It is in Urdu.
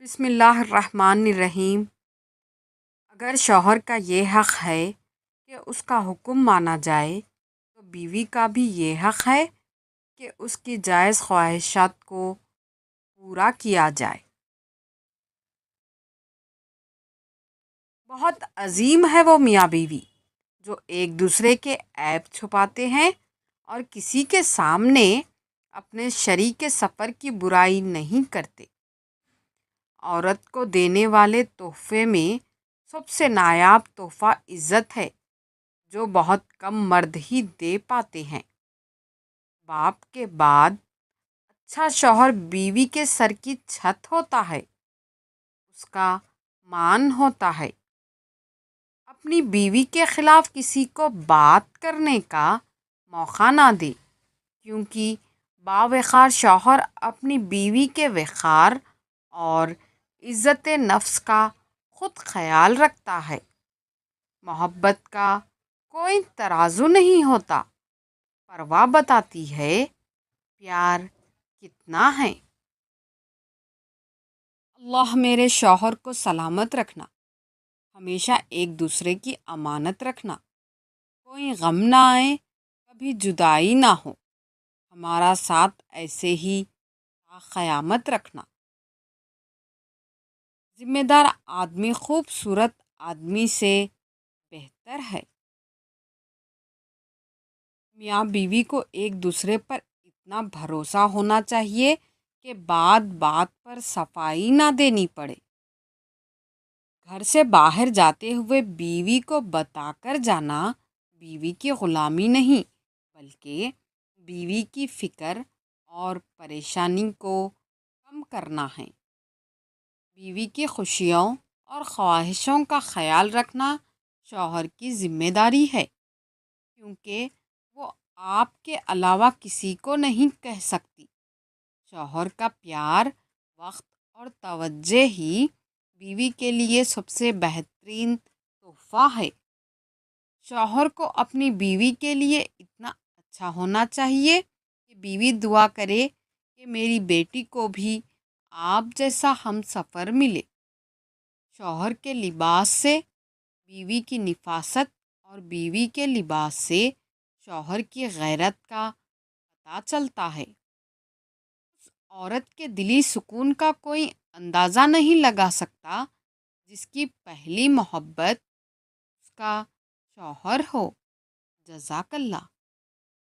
بسم اللہ الرحمن الرحیم۔ اگر شوہر کا یہ حق ہے کہ اس کا حکم مانا جائے تو بیوی کا بھی یہ حق ہے کہ اس کی جائز خواہشات کو پورا کیا جائے۔ بہت عظیم ہے وہ میاں بیوی جو ایک دوسرے کے عیب چھپاتے ہیں اور کسی کے سامنے اپنے شریک سفر کی برائی نہیں کرتے۔ عورت کو دینے والے تحفے میں سب سے نایاب تحفہ عزت ہے جو بہت کم مرد ہی دے پاتے ہیں۔ باپ کے بعد اچھا شوہر بیوی کے سر کی چھت ہوتا ہے، اس کا مان ہوتا ہے۔ اپنی بیوی کے خلاف کسی کو بات کرنے کا موقع نہ دے، کیونکہ باوقار شوہر اپنی بیوی کے وقار اور عزت نفس کا خود خیال رکھتا ہے۔ محبت کا کوئی ترازو نہیں ہوتا، پرواہ بتاتی ہے پیار کتنا ہے۔ اللہ میرے شوہر کو سلامت رکھنا، ہمیشہ ایک دوسرے کی امانت رکھنا، کوئی غم نہ آئے، کبھی جدائی نہ ہو، ہمارا ساتھ ایسے ہی تا قیامت رکھنا۔ ذمہ دار آدمی خوبصورت آدمی سے بہتر ہے۔ میاں بیوی کو ایک دوسرے پر اتنا بھروسہ ہونا چاہیے کہ بات بات پر صفائی نہ دینی پڑے۔ گھر سے باہر جاتے ہوئے بیوی کو بتا کر جانا بیوی کی غلامی نہیں، بلکہ بیوی کی فکر اور پریشانی کو کم کرنا ہے۔ بیوی کی خوشیوں اور خواہشوں کا خیال رکھنا شوہر کی ذمہ داری ہے، کیونکہ وہ آپ کے علاوہ کسی کو نہیں کہہ سکتی۔ شوہر کا پیار، وقت اور توجہ ہی بیوی کے لیے سب سے بہترین تحفہ ہے۔ شوہر کو اپنی بیوی کے لیے اتنا اچھا ہونا چاہیے کہ بیوی دعا کرے کہ میری بیٹی کو بھی آپ جیسا ہم سفر ملے۔ شوہر کے لباس سے بیوی کی نفاست اور بیوی کے لباس سے شوہر کی غیرت کا پتہ چلتا ہے۔ اس عورت کے دلی سکون کا کوئی اندازہ نہیں لگا سکتا جس کی پہلی محبت اس کا شوہر ہو۔ جزاک اللہ۔